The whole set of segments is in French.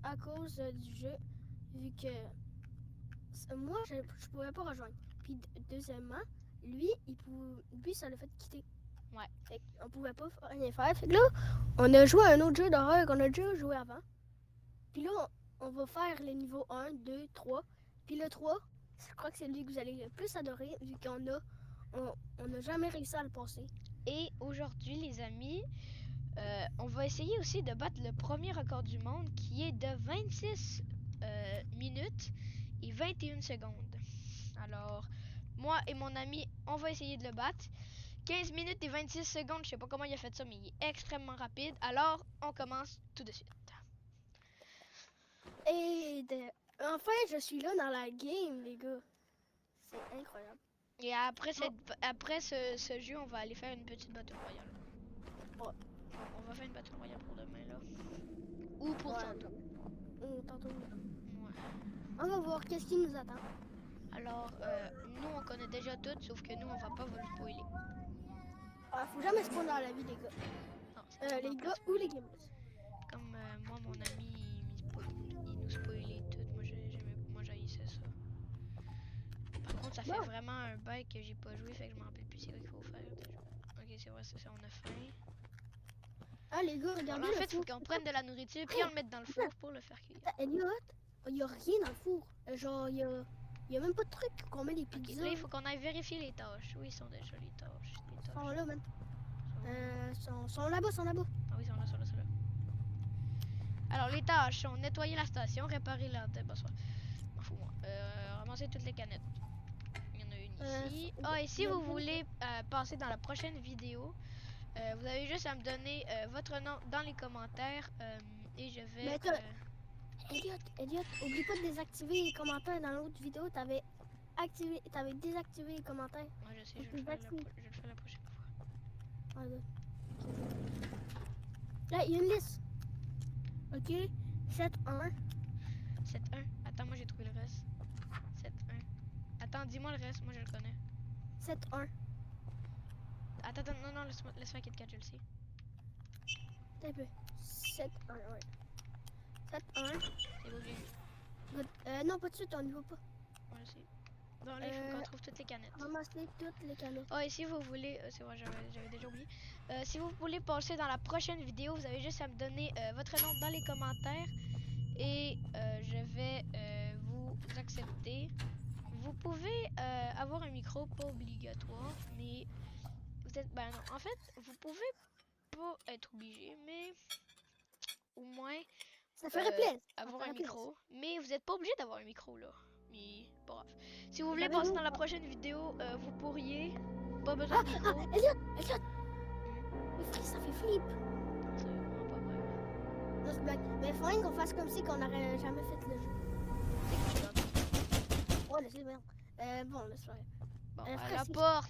à cause du jeu, vu que moi, je pouvais pas rejoindre. Puis deuxièmement, lui, ça l'a fait quitter. Ouais. Fait qu'on pouvait pas rien faire. Fait que là, on a joué à un autre jeu d'horreur qu'on a déjà joué avant. Puis là, on va faire les niveaux 1, 2, 3. Puis le 3, je crois que c'est lui que vous allez le plus adorer, vu on n'a jamais réussi à le passer. Et aujourd'hui, les amis, on va essayer aussi de battre le premier record du monde qui est de 26 minutes et 21 secondes. Alors, moi et mon ami, on va essayer de le battre. 15 minutes et 26 secondes, je sais pas comment il a fait ça, mais il est extrêmement rapide. Alors, on commence tout de suite. Et enfin, je suis là dans la game, les gars. C'est incroyable. Et après, ce jeu, on va aller faire une petite battle royale. Ouais. On va faire une battle royale pour demain, là. Ou pour tantôt. Tantôt. Ouais. On va voir qu'est-ce qui nous attend. Alors, nous, on connaît déjà tout, sauf que nous, on va pas vous le spoiler. Faut jamais se prendre dans la vie, les gars. Non, Les gars ou les gamers. Comme moi, mon ami, il nous spoilait tout. Moi, j'haïssais ça. Par contre, ça fait vraiment un bail que j'ai pas joué, fait que je me rappelle plus c'est quoi qu'il faut faire. Ok, c'est vrai, c'est ça, on a faim. Ah, les gars, regardez. En fait, il faut qu'on prenne de la nourriture puis on le mette dans le four pour le faire cuire. Elliot, il y a rien dans le four. Genre, il y a même pas de truc qu'on met des pizzas. Ok, là, il faut qu'on aille vérifier les tâches. Oui, ils sont déjà les tâches. Ils sont là, man. Sont là-bas, sont là-bas. Ah oui, ils sont là. Alors, les tâches sont nettoyer la station, réparer la... Bonsoir. M'en fous, moi. Ramasser toutes les canettes. Il y en a une ici. Et si vous voulez passer dans la prochaine vidéo, vous avez juste à me donner votre nom dans les commentaires et je vais... Elliot, oublie pas de désactiver les commentaires dans l'autre vidéo. T'avais désactivé les commentaires. Moi, je sais, je vais le faire la prochaine fois. Là, il y a une liste. Ok, 7-1. 7-1. Attends, moi j'ai trouvé le reste. 7-1. Attends, dis-moi le reste, moi je le connais. 7-1. Attends, non, laisse faire 4, je le sais. Un peu. 7-1, ouais. 7-1. C'est beau, bien. Non, pas de suite, on n'y va pas. Moi je sais. Bon, là, il faut qu'on trouve toutes les canettes. Ramasser toutes les canettes. Et si vous voulez, c'est vrai, j'avais déjà oublié. Si vous voulez passer dans la prochaine vidéo, vous avez juste à me donner votre nom dans les commentaires et je vais vous accepter. Vous pouvez avoir un micro, pas obligatoire, mais vous êtes, ben non, en fait, vous pouvez pas être obligé, mais au moins ça ferait plaisir. Avoir un micro, mais vous n'êtes pas obligé d'avoir un micro là. Mais pas grave. Si vous voulez passer dans la prochaine vidéo, vous pourriez. Pas besoin de micro. Elliot, ça fait flip. Non, c'est vraiment pas vrai. Non, c'est blague. Mais il faudrait qu'on fasse comme si qu'on n'aurait jamais fait le jeu. Ouais, laissez bien. Bon, laisse faire. Bon, à la porte.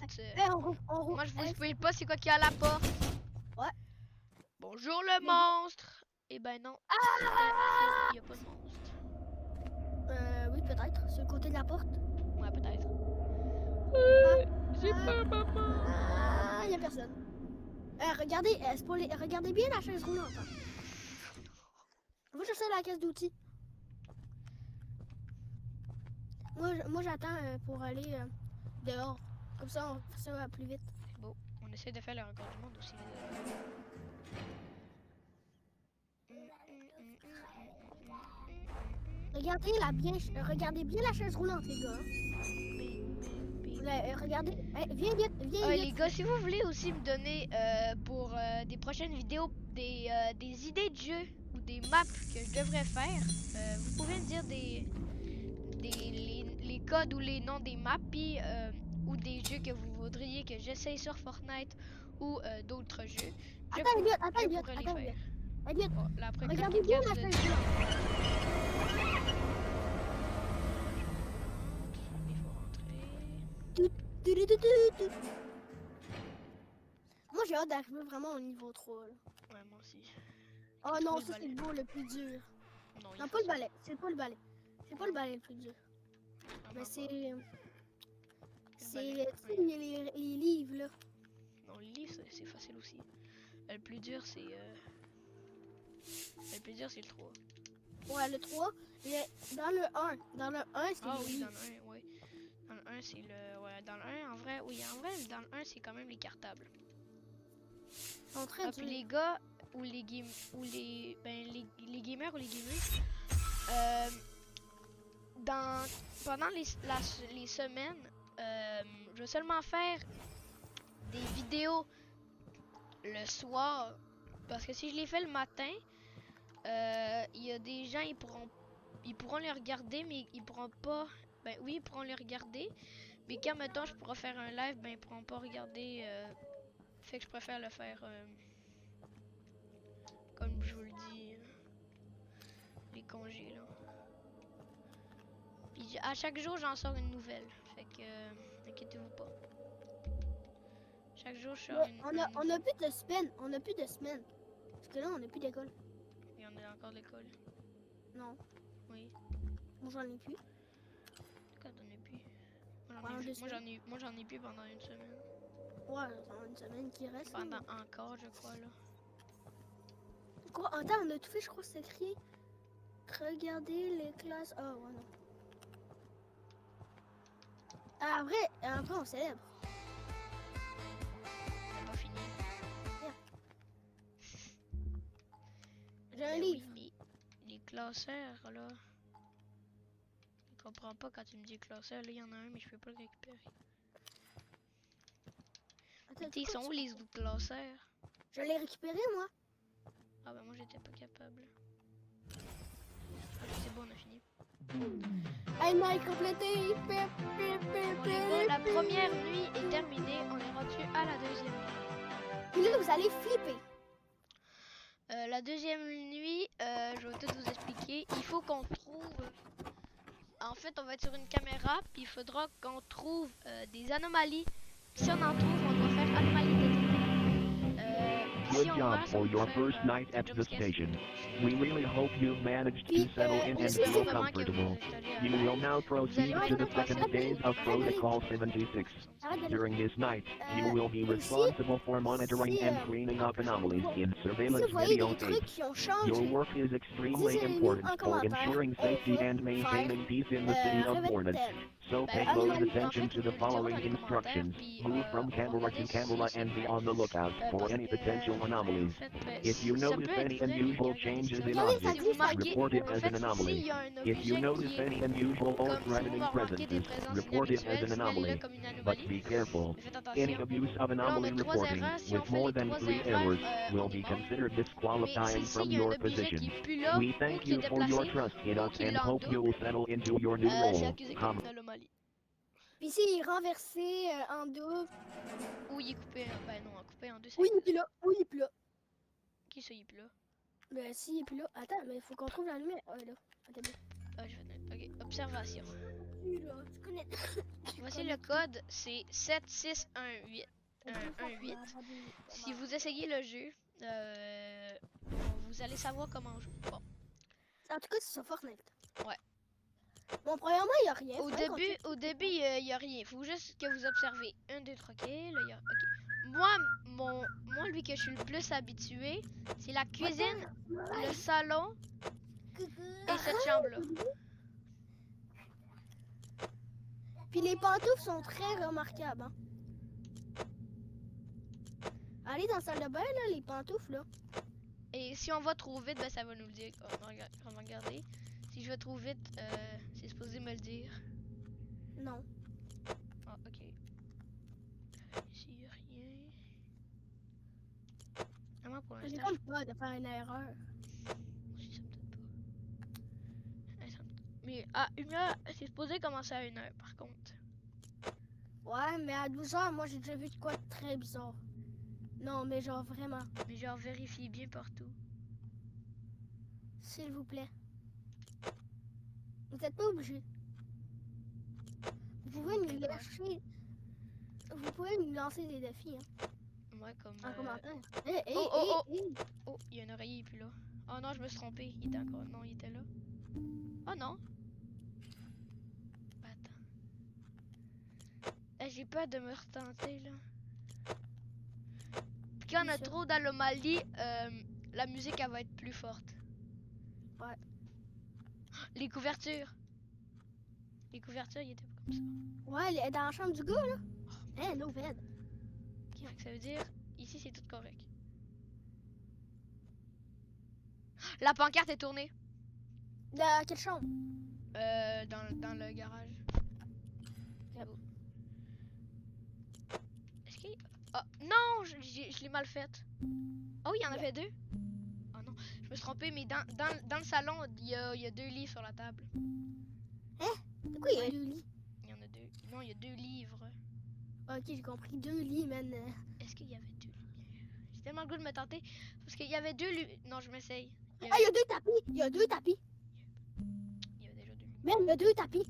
Moi, je vous spoil pas c'est quoi qu'il y a à la porte. Ouais. Bonjour le monstre. Eh ben non. Il y a pas de monstre. Oui, peut-être. Sur le côté de la porte. Ouais, peut-être. J'ai peur, maman. Il y a personne. Regardez bien la chaise roulante. On va chercher la caisse d'outils. Moi j'attends pour aller dehors. Comme ça, ça va plus vite. C'est beau. On essaie de faire le record du monde aussi. Regardez bien la chaise roulante, les gars. Regardez. Viens vite. Les gars, si vous voulez aussi me donner pour des prochaines vidéos des idées de jeux ou des maps que je devrais faire, vous pouvez me dire les codes ou les noms des maps puis, ou des jeux que vous voudriez que j'essaye sur Fortnite ou d'autres jeux. Attends, Elliot. Là, après, regardez bien la chaise roulante. Moi j'ai hâte d'arriver vraiment au niveau 3 là. Ouais, moi aussi. Oh non, ça c'est le beau le plus dur. Non, pas le balai, c'est pas le balai. C'est pas le balai le plus dur. Mais c'est les livres là. Non, les livres c'est facile aussi. Le plus dur c'est le 3. Ouais, le 3. Mais dans le 1. Dans le 1, c'est Ah les oui, livres. dans le 1, oui. Dans le 1, c'est le... Ouais, dans le 1, en vrai, oui, en vrai, dans le 1, c'est quand même les cartables. Ils sont très Ah, puis durs. les gars, ou les game... ou les... Ben, les gamers ou les gamers, euh, pendant les semaines, je vais seulement faire des vidéos le soir. Parce que si je les fais le matin, il y a des gens, ils pourront les regarder, mais ils pourront pas... Ben oui, ils pourront les regarder. Mais quand, mettons, je pourrais faire un live, ben ils pourront pas regarder. Fait que je préfère le faire, comme je vous le dis, les congés, là. Puis à chaque jour, j'en sors une nouvelle. Fait que, inquiétez-vous pas. Chaque jour, je sors Mais une, on un a, on nouveau. a plus de semaines. On a plus de semaines. Parce que là, on n'a plus d'école. Et on est encore l'école. Non. Oui. Moi, j'en ai plus. Quand on est plus. Pendant 2 semaines. Moi, j'en ai plus pendant une semaine. Ouais, pendant une semaine qui reste. Pendant Là. encore, je crois, là. Quoi? Attends, on a tout fait, je crois que c'est écrit. Regardez les classes. Ah, ouais, non. Ah, après, on célèbre. On n'a pas fini. J'ai un Ben livre. oui, mais les classeurs, là. Je comprends pas quand tu me dis classeur. Là, il y en a un, mais je peux pas le récupérer. Attends, Ils sont où les autres classeurs? je l'ai récupéré, moi. Ah ben moi j'étais pas capable. C'est bon, on a fini. Hey, Mike, complété. Bon les gars, la première nuit est terminée. On est rendu à la deuxième nuit. Puis là, vous allez flipper. La deuxième nuit, je vais tout vous expliquer. Il faut qu'on trouve... En fait, on va être sur une caméra, puis il faudra qu'on trouve des anomalies. Si on en trouve, on doit faire anomalie détectée. Good Si on job meurt, ça for va your faire first night un at the jumpscare. station. We really hope you've managed to Puis, settle in and aussi, feel c'est Vraiment que vous comfortable. installez You will now proceed to the second phase of Protocol 76. During this night, you will be responsible for monitoring and cleaning up anomalies in si surveillance vous voyez video des trucs tapes. qui ont Your changé, work is extremely dites-le-nous important en for commentaire. ensuring On safety va and maintaining faire peace in the city of Bornes. So Ben, pay en close fait, attention on to the nous le dira dans following les commentaires, instructions. puis Move from on va camera regarder to camera si c'est and be vrai. on the lookout for Parce any que, potential en anomalies. fait, If you ça notice peut être any vrai, mais unusual regardez, changes ça in peut- objects, si vous marquez, report it en as fait, an anomaly. s'il y a un If you objet notice qui est any unusual or comme si vous threatening remarquez des presences, présences report it as inhabituelles, an signalez-le anomaly. comme une But anomalie. be careful. Mais faites Any attention. abuse of Là, on anomaly a 3 reporting erreurs. Si on with fait more les than 3 3 erreurs, errors on will est be mort. considered Mais disqualifying si from s'il y a un your objet qui position. est plus là, We ou thank qui est you for your déplacé, trust in ou us qui and l'a en hope you double, will settle into your new c'est role. accusé comme une anomalie. puis s'il est renversé en double, Ou il est coupé, ben non, coupé en deux, c'est oui, il est plus là, oui, il est plus là. Qui ça, il est plus là? Ben, s'il est plus là, attends, mais il faut qu'on trouve la lumière. Ouais, là, attends, Ah, je vais mettre. Ok, observation. tu connais. Voici le code, c'est 7618. 118. Si vous essayez le jeu, vous allez savoir comment on joue. Bon, En tout cas, c'est sur Fortnite. Ouais. Bon, premièrement, il n'y a rien. au début, il y a rien. Faut juste que vous observez. 1, 2, 3, ok. Là, y a, ok. Moi, lui que je suis le plus habitué, c'est la cuisine, le salon et cette chambre-là. Puis les pantoufles sont très remarquables. Hein. Allez dans la salle de bain, là, les pantoufles, là. Et si on va trop vite, ben ça va nous le dire. On va regarder. Si je vais trop vite, c'est supposé me le dire. Non. Ah, ok. Ici, y a rien. Vraiment pour J'ai l'instant. comme peur de faire une erreur. Si ça me donne pas. Mais à 1h, c'est supposé commencer à 1h par contre. Ouais, mais à 12h, moi, j'ai déjà vu de quoi de très bizarre. Non, mais genre vraiment. Mais genre, vérifiez bien partout. S'il vous plaît. Vous n'êtes pas obligé. Vous pouvez nous lâcher. Vous pouvez nous lancer des défis, hein, Ouais, comme. en commentaire. Oh, il y a un oreiller, il est plus là. Oh non, je me suis trompé. Il était encore. Non, il était là. Oh non. Attends. J'ai peur de me retenter là. Puis quand on a trop d'anomalies, la musique elle va être plus forte. Ouais. Les couvertures. Les couvertures, ils étaient pas comme ça. Ouais, elle est dans la chambre du gars, là. Hein, no bed. Ok, fait que ça veut dire, ici, c'est tout correct. La pancarte est tournée. Dans quelle chambre? Dans le garage. Yep. Est-ce qu'il... Ah, non, je l'ai mal faite. Oh, il y en avait deux. Oh non, je me suis trompée, mais dans le salon, il y a 2 lits sur la table. C'est quoi, il y a 2 lits? Il y en a 2. Non, il y a 2 livres. Ok, j'ai compris. 2 lits, man. Est-ce qu'il y avait 2 lumières? J'ai tellement le goût de me tenter. Parce qu'il y avait 2 lumières. Non, je m'essaye. Ah, il y a 2 tapis! Il y a 2 tapis! Il y avait déjà 2 lumières. Man, il y a 2 tapis!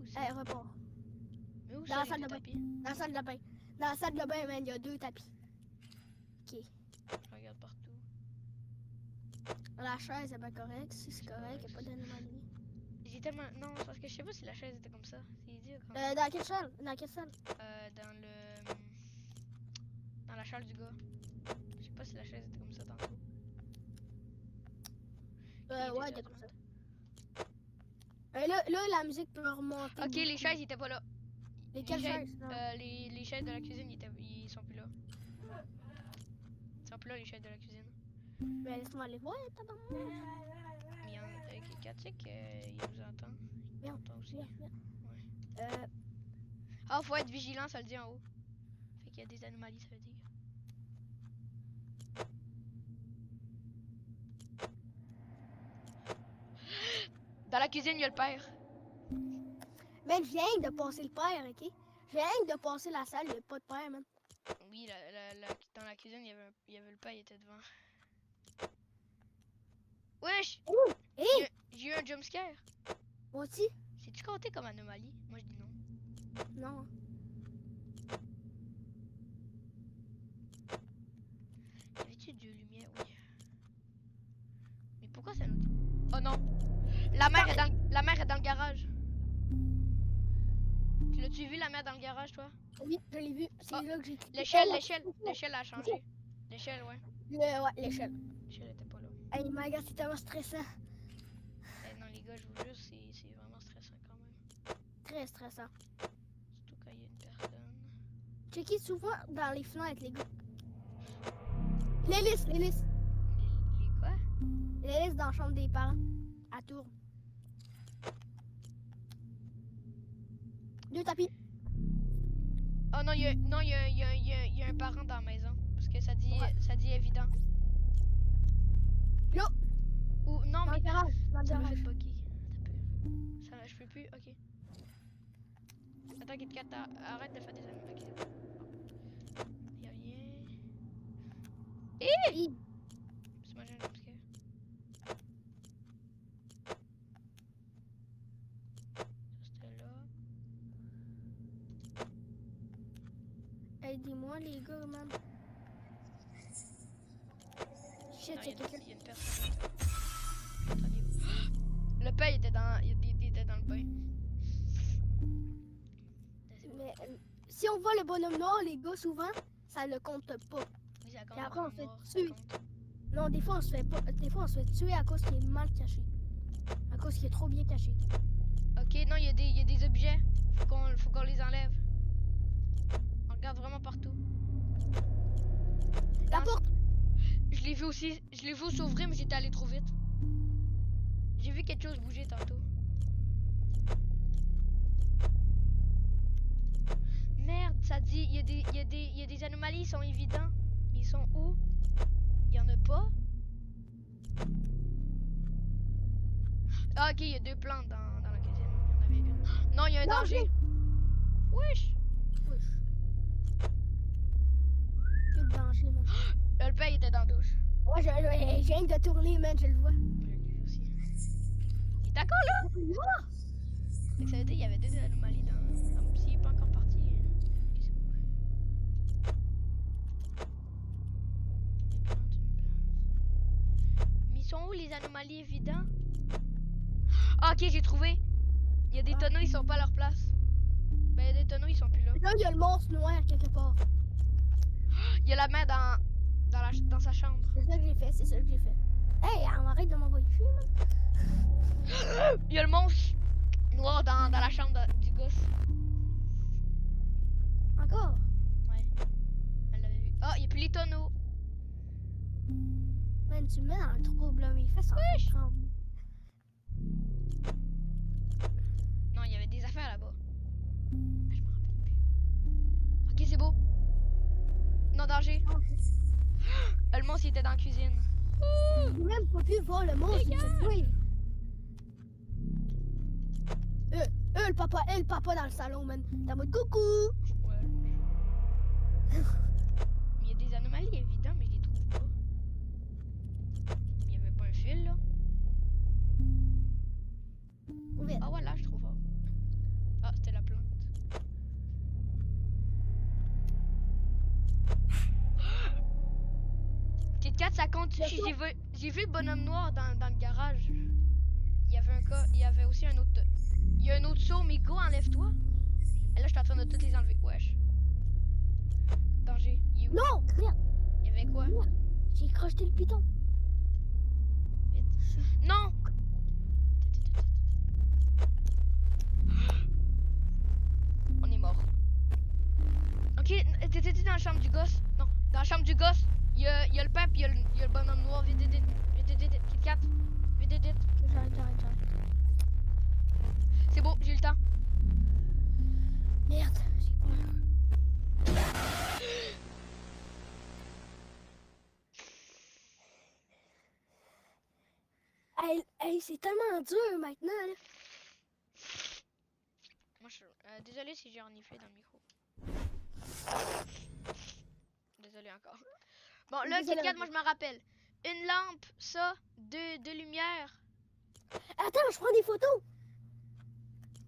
Où ça? Repars. Mais où dans ça, la les salle deux de bain. tapis? Dans la salle de bain. Dans la salle de bain, man, il y a 2 tapis. Ok. Je regarde partout. La chaise, c'est pas correct. Si c'est correct, il n'y a pas d'anomalie. J'ai tellement... Non, c'est parce que je sais pas si la chaise était comme ça. C'est dur quand Dans quelle salle? Dans quelle salle? dans le... Dans la salle du gars. Je sais pas si la chaise était comme ça tantôt. Ouais, t'es comme ça. Là, la musique peut remonter. Ok, les chaises, ils étaient pas là. Lesquelles les chaises? Non. Les chaises de la cuisine, ils sont plus là. Ils sont plus là, les chaises de la cuisine. Mais laisse-moi aller voir, tabarnak. Mais il y en a Katik, il nous entend. Il Viens, entend aussi. viens, viens. Ouais. Ah, faut être vigilant, ça le dit en haut. Fait qu'il y a des anomalies, ça veut dire. Dans la cuisine, il y a le père. Man, je viens de passer le père, ok? Je viens de passer la salle, il n'y a pas de père, man. Oui, dans la cuisine, il y avait le père, il était devant. Wesh! Hé! J'ai eu un jumpscare. Moi aussi? C'est-tu compté comme anomalie? Moi, je dis non. Non. Y avait-tu 2 lumières? Oui. Mais pourquoi ça nous dit... Oh non! La mère est dans le garage. Tu l'as-tu vu, la mère dans le garage, toi? Oui, je l'ai vu. C'est Ah, là que j'ai... L'échelle a changé. L'échelle, ouais. Ouais, l'échelle. L'échelle était pas là. Hey, my god, c'est tellement stressant. Eh non, les gars, je vous jure, c'est vraiment stressant quand même. Très stressant. Surtout quand il y a une personne. Checkez souvent dans les fenêtres, les gars. L'hélice! Les quoi? L'hélice dans la chambre des parents. À tourne. 2 tapis. Oh non, il y a un parent dans la maison. Parce que ça dit évident. Là! Ou non, Dans mais le garage. Dans le ça me garage. fait bugger. Ça, je peux plus, ok. Attends, KitKat, arrête de faire des animaux. Ok. Y'a rien. Hi! C'est moi, j'ai un jumpscare. Ça, c'était là. Aidez-moi, les gars, man. Shit, Non, il y a quelqu'un. il y a une personne. Attendez. Le pain était il était dans le bain. Mais si on voit le bonhomme noir, les gars, souvent, ça ne compte pas. Oui, ça compte Et après, on dans se le fait noir, ça tuer. compte. Non, des fois, on se fait pas. Des fois, on se fait tuer à cause qu'il est mal caché. À cause qu'il est trop bien caché. Ok, non, il y a des objets. Faut qu'on les enlève. On regarde vraiment partout. La porte! Je l'ai vu aussi. Je l'ai vu s'ouvrir, mais j'étais allé trop vite. J'ai vu quelque chose bouger tantôt. Merde, ça dit, il y a des anomalies, ils sont évidents. Mais ils sont où? Il y en a pas? Ah ok, il y a 2 plantes dans la cuisine. Il y en avait une. Non, il y a un danger. Wesh! Wesh. Quel danger, man. Le père il était dans la douche. Ouais, je viens de tourner, man, je le vois. Je l'ai vu aussi. Il est encore là? Fait que ça veut dire qu'il y avait 2 anomalies dans... S'il est pas encore parti... Mais ils sont où les anomalies évidents? Ah ok, j'ai trouvé. Il y a des tonneaux, ils sont pas à leur place. Ben il y a des tonneaux, ils sont plus là. Là, il y a le monstre noir quelque part. Il y a la main dans sa chambre. C'est ça que j'ai fait, c'est ça que j'ai fait. Hey, on arrête de m'envoyer chier, man. Il y a le monstre noir dans la chambre du gosse. Encore? Ouais. Elle l'avait vu. Ah, il n'y a plus les tonneaux. Man, tu me mets dans le trouble, là, mais il fait ça. Wesh! Tremble. Non, il y avait des affaires là-bas. Ah, je m'en rappelle plus. Ok, c'est beau. Non, danger. Le monstre, il était dans la cuisine. J'ai même pas pu voir le monstre, il s'est joué. Le papa dans le salon, man. T'as mode coucou. Ouais. Mais il y a des anomalies évidentes, mais je les trouve pas. Il y avait pas un fil là. Vite. Ah voilà, je trouve pas. Ah, c'était la plante. Kit Kat, ça continue. J'ai vu le bonhomme noir dans le garage. Il y avait un cas, il y avait aussi un autre. Il y a un autre saut, mais go, enlève-toi. Et là, je suis en train de toutes les enlever. Wesh. Danger. You. Non, merde. Il y avait quoi? J'ai crocheté le piton. Vite. Non! On est mort. Ok, t'étais dans la chambre du gosse? Non, dans la chambre du gosse. Il y a le pape, il y a le bonhomme noir. Vite, vite, vite. Vite, vite, vite. Kit Kat. Vite, vite, vite. J'arrête. C'est beau, j'ai eu le temps. Merde, j'ai peur. Hey, c'est tellement dur maintenant, là. Moi, désolé si j'ai reniflé dans le micro. Désolé encore. Bon, là, Kit Kat, moi, je me rappelle. Une lampe, ça, deux lumières. Attends, je prends des photos.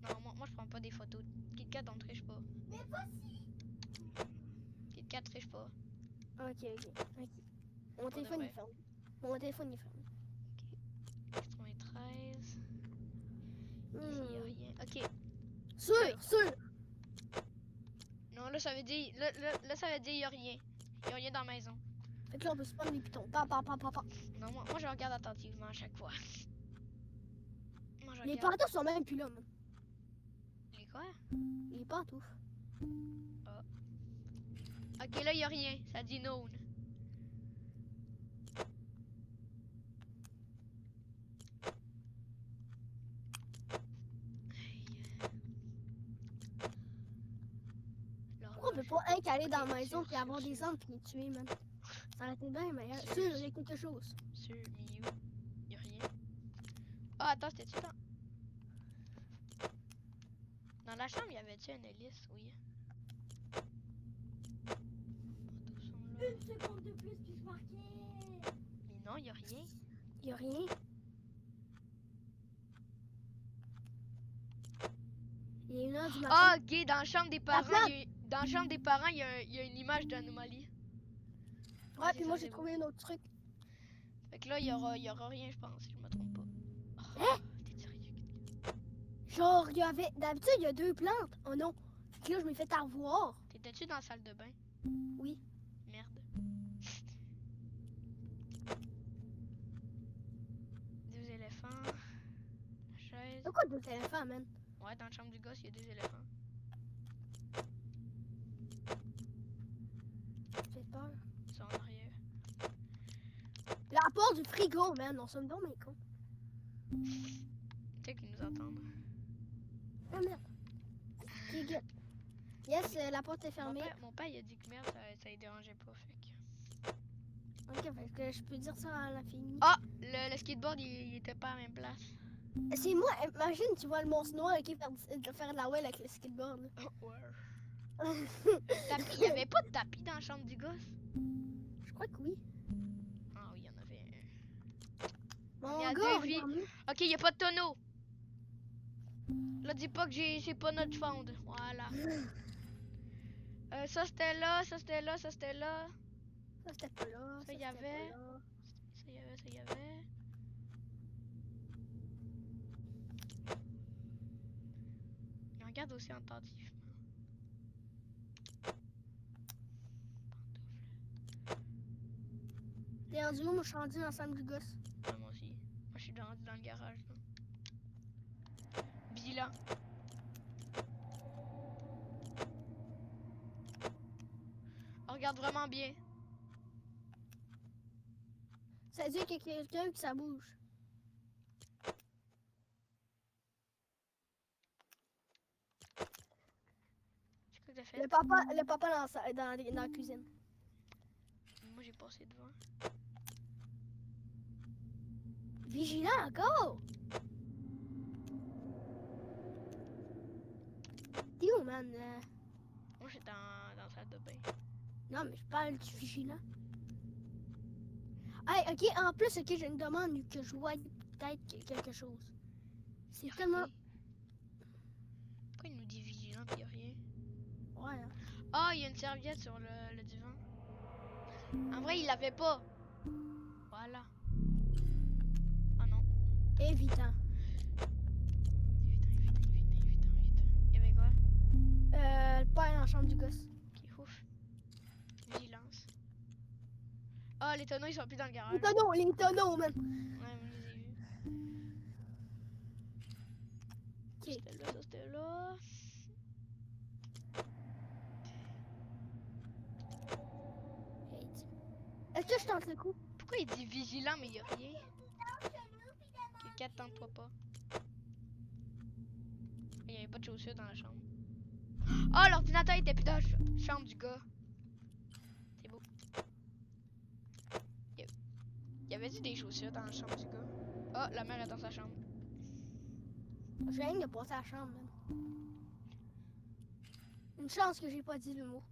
Non, moi je prends pas des photos. Kit Kat, on triche pas. Mais pas si. Kit Kat, triche pas. Ok. Mon Pour téléphone, de il ferme. Mon téléphone, il ferme. 93. Ici, y a rien. Ok. Sûr. Non, là, ça veut dire. Là, ça veut dire y a rien. Y a rien dans la maison. Fait que là, on peut se prendre les pitons. Pa. Non, moi je regarde attentivement à chaque fois. Moi, je Les regarde. pantoufles sont même plus là, man. Les quoi? Les pantoufles. Ok, là, y a rien. Ça dit known. Pourquoi on peut pas aller dans la maison puis avoir des armes puis les tuer, man? Ça aurait été bien meilleur. Sûr, il y a quelque chose. Sur Miu. Y a rien. Ah, attends, c'était-tu dans la chambre, y avait-tu une hélice? Oui. Une seconde de plus puis je marquais. Mais non, y a rien. Y a rien. Il est 1h du matin. Ah, ok, dans la chambre des parents, plante. dans la chambre des parents, y a une image d'anomalie. Ouais, puis c'est moi ça, j'ai c'est trouvé un autre truc. Fait que là, y aura rien, je pense, si je me trompe pas. Oh, Hein? t'es sérieux? Genre, il y avait. D'habitude, il y a 2 plantes. Oh non. Fait que là, je m'ai fait revoir. T'étais-tu dans la salle de bain? Oui. Merde. Deux éléphants. La chaise. Pourquoi 2 éléphants, man? Ouais, dans la chambre du gosse, il y a 2 éléphants. J'ai peur. Ils sont en arrière. La porte du frigo, man. On se me donne mes cons. Peut-être qu'ils nous entendent. Ah merde. Ok, good. Yes, la porte est fermée. Mon père, il a dit que merde, ça les dérangeait pas. Fait que... Ok, fait que je peux dire ça à la fille. Ah! Le skateboard, il était pas à la même place. C'est moi, imagine, tu vois le monstre noir qui fait faire de la whale avec le skateboard. Là. Oh, ouais. Il y avait pas de tapis dans la chambre du gosse? Je crois que oui. Ah oui, il y en avait un. Mon Il y a gars, deux vies. regarde-le. Ok, il y a pas de tonneau. Là, dis pas que c'est pas notre fonde. Voilà. Ça c'était là, ça c'était là, ça c'était là. Ça, c'était pas là. Ça, y c'était avait. pas là. Ça y avait. Il regarde aussi attentivement. T'es rendu où? Moi, je suis rendu dans la salle du gosse. Ouais, moi aussi. Moi, je suis dans le garage. Là. Vigilant. On regarde vraiment bien. Ça veut dire qu'il y a quelqu'un qui ça bouge. C'est quoi que t'as fait? Le papa dans la cuisine. Moi j'ai passé devant. Vigilant, go! T'es où, man? Moi j'étais dans la salle de bain. Non, mais je parle du vigilant. Hey, ok, en plus, ok, j'ai une demande que je vois peut-être quelque chose. C'est tellement... Pourquoi il nous dit vigilant pis y'a rien? Ouais, hein. Ah, il y a une serviette sur le divan. En vrai, il l'avait pas. Voilà. Ah non. Évitant. Vite. Il y avait quoi? Le père dans la chambre du gosse. Ok, ouf. Vigilance. Ah, les tonneaux, ils sont plus dans le garage. Les tonneaux, man. Ouais, on les a vus. Ok. C'était là, ça c'était là. Est-ce que je tente le coup? Pourquoi il dit vigilant mais y a rien? Quelqu'un tente-toi pas. Il y avait pas de chaussures dans la chambre. Oh, l'ordinateur était plus dans la chambre du gars. C'est beau. Y avait-tu des chaussures dans la chambre du gars? Oh, la mère est dans sa chambre. Je viens de passer à la chambre, man. Une chance que j'ai pas dit le mot.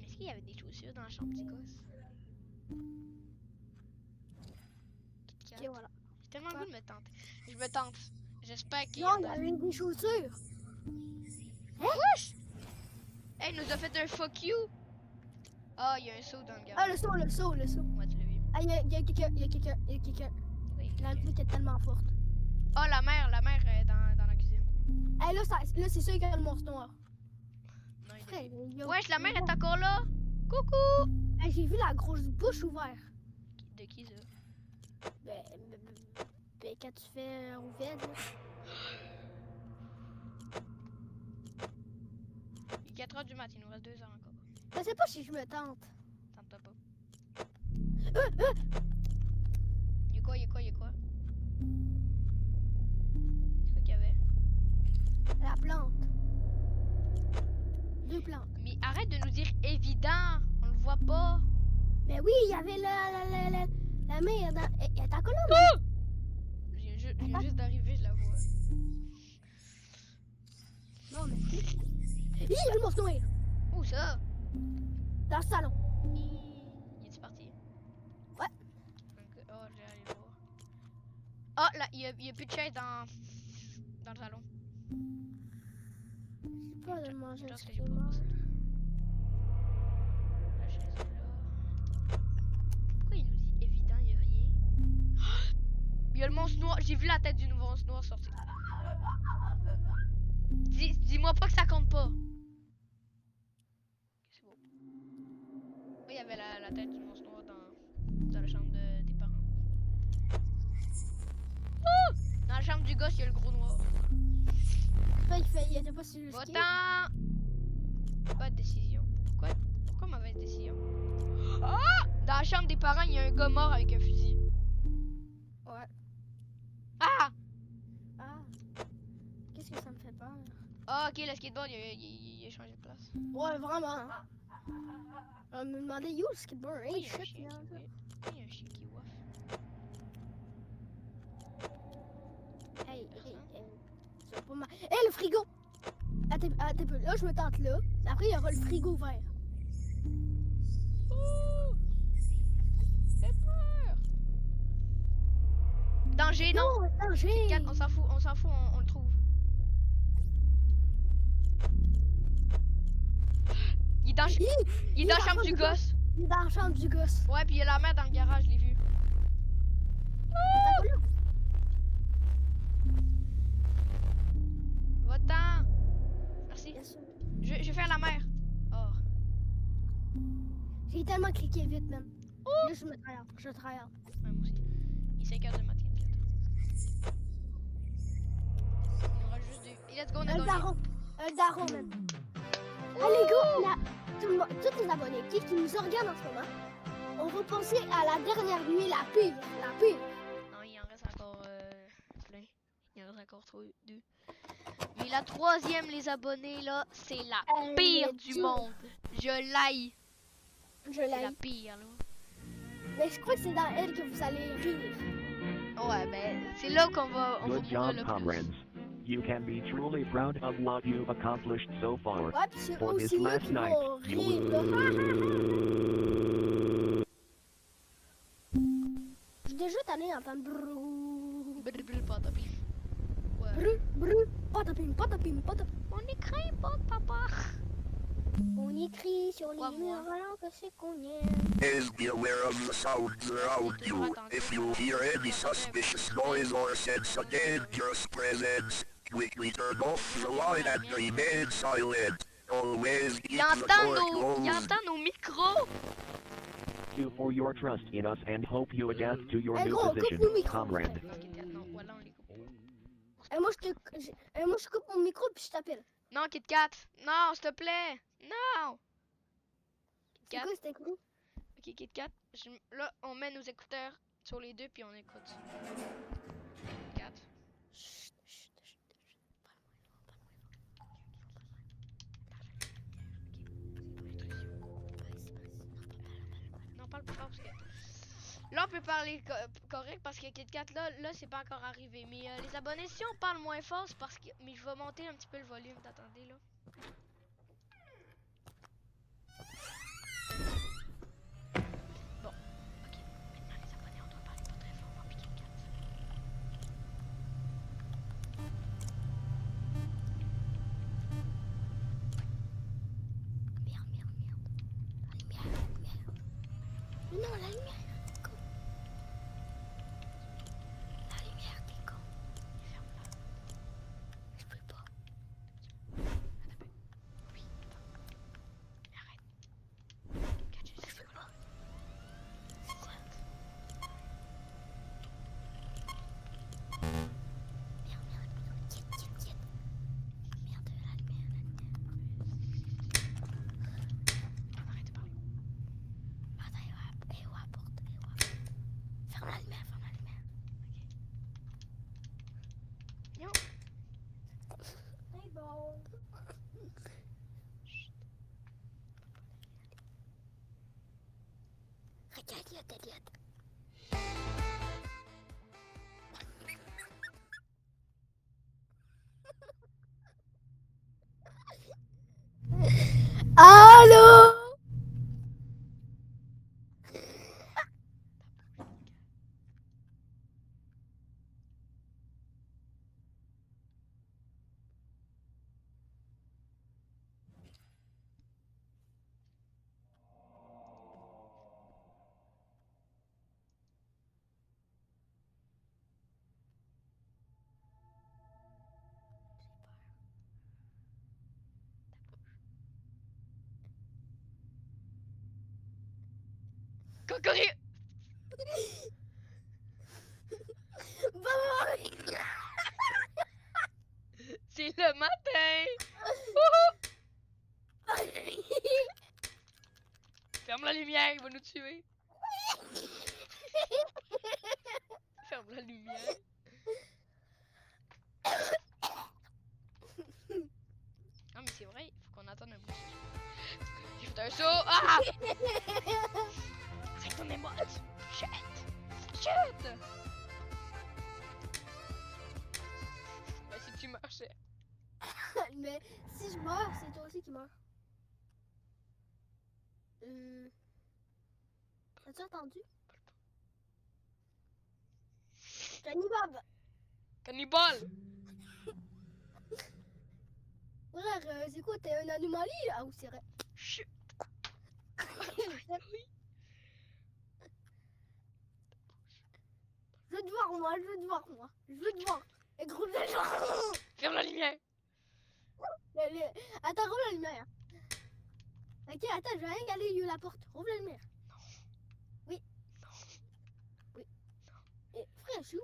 Est-ce qu'il y avait des chaussures dans la chambre du gosse? Kit Kat. Ok, voilà. J'ai tellement le Quoi? goût de me tenter. Je me tente. J'espère qu'il y Non, a il y avait des chaussures. Wesh! Hey, il nous a fait un fuck you! Ah, il y a un saut dans le Ah, garage. le saut. Ouais, tu l'as vu. Ah, il y a quelqu'un. Oui. La musique est tellement forte. Oh, la mère est dans la cuisine. Hey, là, c'est sûr qu'il y a le monstre noir. Non, il Frère, est... il y a- Wesh, la mère est encore là! Coucou! Hey, j'ai vu la grosse bouche ouverte. De qui ça? Ben, quand tu fais ouverte, là. Il est 4h du mat, il nous reste 2 heures encore. Je sais pas si je me tente. Tente-toi pas. Y'a quoi? C'est quoi qu'il y avait? La plante. 2 plantes. Mais arrête de nous dire évident! On le voit pas! Mais oui, il y avait la mère dans... Elle est encore là, Je viens juste d'arriver, je la vois. Non, mais... Il y a le monstre noir. Où ça? Dans le salon. Il est parti? Ouais. Ok. Oh, j'ai allé le voir. Ah, là, il y a plus de chaise dans le salon. J'ai pas de manger Je un pense que j'ai pas excuse-moi. passé. La chaise est là. Pourquoi il nous dit évident, il y a rien? Il y a le monstre noir. J'ai vu la tête du monstre noir sortir. Dis-moi pas que ça compte pas. C'est beau. Oui, il y avait la tête du monstre noir dans la chambre des parents. Ouh! Dans la chambre du gosse, il y a le gros noir. Il était pas sur le ski. Votant! Pas de décision. Pourquoi mauvaise décision? Ah! Dans la chambre des parents, il y a un gars mort avec un fusil. Ouais. Ah! Ah. Qu'est-ce que ça me fait peur? Ah, ok, le skateboard, il a changé de place. Ouais, vraiment. Hein. On me demandait, you, le skateboard? Pourquoi Hey, il y a un shit, chien là. qui- Pourquoi il y a un chien qui waffe? Hey, Personne? tu vas pas ma... Hey, le frigo! Attends un peu. Là, je me tente là. Après, il y aura le frigo vert. Ouh! J'ai peur! Danger, non! danger! Kit Kat, on s'en fout, on le trouve. Il est dans, il est dans la chambre du gosse. Il est dans la chambre du gosse. Ouais, puis il y a la mère dans le garage, je l'ai vu. Va-t'en! Merci. Bien sûr. Je vais faire la mère. Oh. J'ai tellement cliqué vite, même. Là, je me tryhard. Je tryhard. Ouais, moi aussi. Il est 5h du matin, bientôt. Il nous reste juste deux. Et let's go, on a Un gagné. daron. Un daron, même. Allez, go! Là, tous les abonnés qui nous regardent en ce moment, on va penser à la dernière nuit, la pire. La pire. Non, il en reste encore plein. Il en reste encore deux. Mais la troisième, les abonnés, là, c'est la pire du monde. Je l'aille. Je C'est la l'aime. pire, là. Mais je crois que c'est dans elle que vous allez rire. Ouais, ben, c'est là qu'on va Good mourir job, le plus. comrades. You can be truly proud of what you've accomplished so far. Ouais, puis c'est For this aussi là last qui night, vont you rire. will... là. J'ai déjà tanné d'entendre brrrr. Brr, brr, pas tapis. Ouais. Brrrr, brrrr. Patapim, patapim, patapim. On y craint pas, papa. On écrit sur les Ouais, moi. murs alors que c'est qu'on y est. Please be aware of the sounds around you. If you hear any suspicious noise or sense a dangerous presence, quickly turn off the line and remain silent. Always keep Il the entend door il closed. entend nos micros. You for your trust in us and hope you adapt to your Hey, new gros, position, coupe le micro. comrade. Non, Kit Kat, non, voilà, on les coupe. Et moi, je coupe mon micro puis je t'appelle. Non, Kit Kat, non, s'il te plaît. Non. C'est Kat. quoi, c'était cool? Ok, Kit Kat, là, on met nos écouteurs sur les deux puis on écoute. Kit Kat. Chut, chut, chut, chut. Non, parle plus fort parce que... Là, on peut parler correct parce que Kit Kat, là c'est pas encore arrivé. Mais les abonnés, si on parle moins fort, c'est parce que... Mais je vais monter un petit peu le volume, t'attendez, là. Bon, ok. Maintenant, les abonnés, on doit parler pas très fort, moi puis Kit Kat. Merde, merde, merde. La lumière, la lumière. Mais non, la lumière. Con. La lumière, t'es con. Je peux pas. Oui, arrête. Kat, je sais pas. C'est quoi? Merde, merde, merde. Quitte, quitte, quitte. Merde, la lumière, la lumière. Arrête de parler. Attends, elle va à la porte, elle va à la porte. Ferme la lumière, ferme la lumière. Non. C'est bon. Regarde, Elliot, Elliot. Allô? Cocori! C'est le matin! Wouhou! Ferme la lumière, il va nous tuer! Ferme la lumière! Ah, mais c'est vrai, il faut qu'on attende un bout. J'ai fait un saut! Ah! Arrête ton émote! Chut! Chut! Ben, si tu marchais. Mais si je meurs, c'est toi aussi qui meurs. As-tu entendu? Cannibal! Cannibale! Frère, c'est quoi? T'es une anomalie là? Ou c'est vrai? Chut! Je veux te voir, moi, je veux te voir, moi. Je veux te voir. Et gros de gens. Ferme la lumière! Attends, rouvre la lumière. Ok, attends, je vais rien aller, il y a la porte. Rouvre la lumière. Oui. prêt, Chou?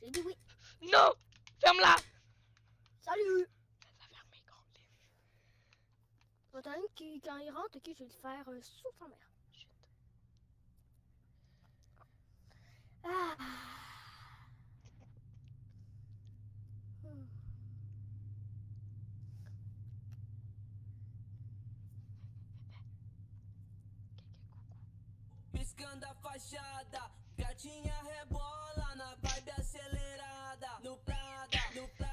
J'ai dit oui. Non! Ferme-la! Salut! La fermer, gros. Attends, quand il rentre, ok, je vais le faire sous sa mère. Chut. Ah. Hmm. Piscando a fachada, gatinha rebola na vibe acelerada. No Prada, no vibe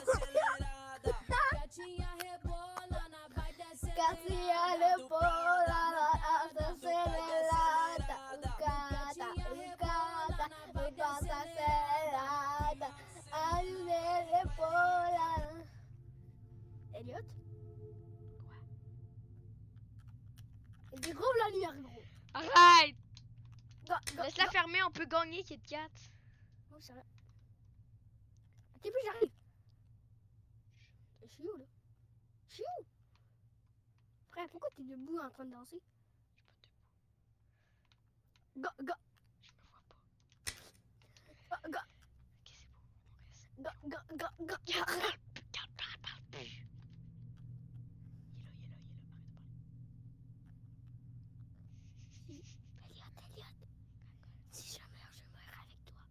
acelerada. Gatinha rebola na vibe acelerada. Gatinha rebola na vibe acelerada. Acelerada. Elliot? Quoi? Il découvre la lumière, gros. Arrête! Go, Laisse-la fermer, on peut gagner, Kit Kat. Oh, c'est vrai. Attends, plus j'arrive. Je suis où, là? Je suis où? Frère, pourquoi t'es debout en train de danser? Je suis pas debout. Go. Je me vois pas. Go. Ok, c'est bon, on reste. Go. Parle plus. Elliot. Si je meurs avec toi.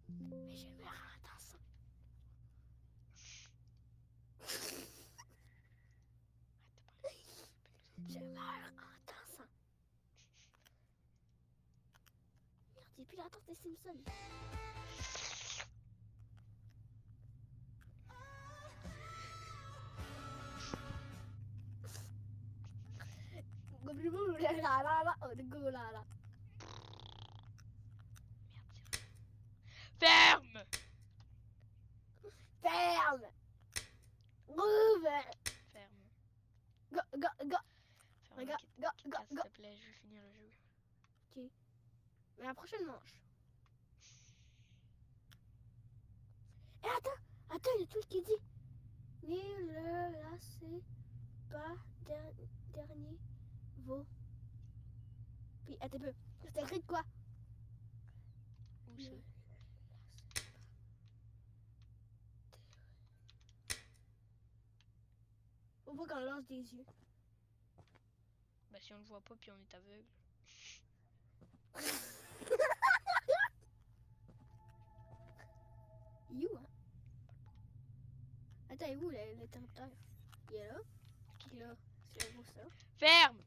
Mais je meurs en dansant. Je meurs en dansant. Merde, et puis l'attente des Simpsons. Ferme! Ferme! Ouvre! Ferme. Go. Ferme. Regarde, Kit go. Kat, s'il te plaît, je vais finir le jeu. Mais la prochaine manche. Et attends, il y a tout ce qui dit. Ne le laissez pas dernier vaut. Puis, attends un peu. C'est écrit de quoi? Où ça? On voit qu'on lance des yeux. Bah si on le voit pas puis on est aveugle. Il est où, hein? Attends, il est où l'interrupteur? Il est là. Puis là, c'est gros ça. Ferme!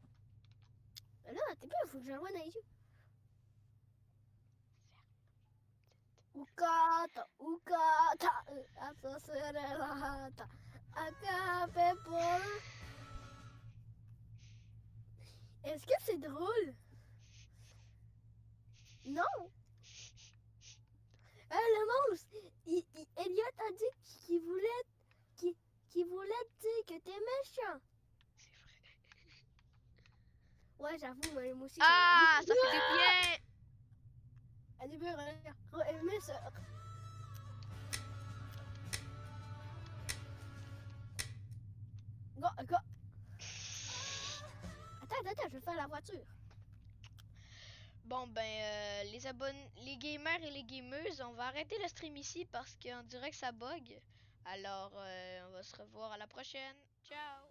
Ben là, attends un peu, il faut que j'envoie dans les yeux. Ukata, asoserelata, akapepora. Est-ce que c'est drôle? Non. Le monstre, Elliot a dit qu'il voulait, qu'il voulait dire que t'es méchant. C'est vrai. Ouais, j'avoue, moi aussi. Ah, ça fait du bien! Allez, regarde, mets ça. Go. Attends, je vais faire la voiture. Bon ben les gamers et les gameuses, on va arrêter le stream ici parce qu'on dirait que ça bug. Alors on va se revoir à la prochaine. Ciao!